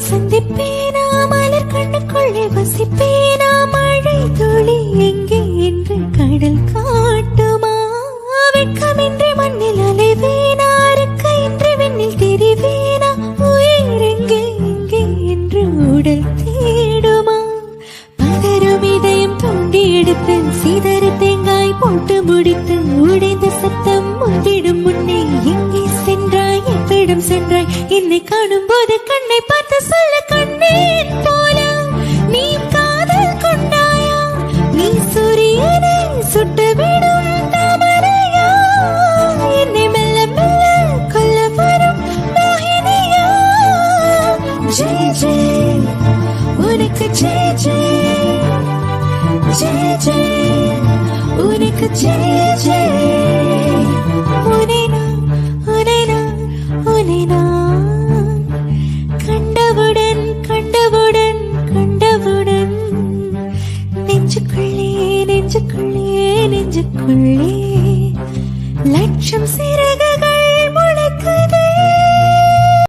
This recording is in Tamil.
சந்திப்பேனா மலர் கண்ணுக்குள்ளே வசிப்பேனா மழை துளி எங்கே என்று கடல் காட்டுமா வெட்கமின்றி மண்ணில் அலைவேனா அறுக்கையின்றி வெண்ணில் தெரிவேனா உயிர் எங்கே எங்கே என்று உடல் தேடுமா பதறும் இதயம் தோண்டி எடுத்து சிதறு தேங்காய் போட்டு முடித்து உடைந்த சத்தம் முந்திடும் முன்னே எங்கே சென்றாய் எவ்விடம் சென்றாய் என்னை காணும் போது கண்ணை பார்த்து சொல்ல கண்ணேன் போல நீ காதல் கொண்டாயா நீ சூரியனை சுட்டுவிடும் தாமரையா என்னை மெல்ல மெல்ல கொல்ல வரும் மோகினியா ஜெய் ஜெய் உனக்கு ஜெய் ஜெய் ஜெய் ஜெய் உனக்கு ஜெய் ஜெய் உன்னை நான் உன்னை நான் உன்னை நான் கண்டவுடன் கண்டவுடன் கண்டவுடன் நெஞ்சுக்குள்ளே நெஞ்சுக்குள்ளே நெஞ்சுக்குள்ளே லட்சம் சிறகு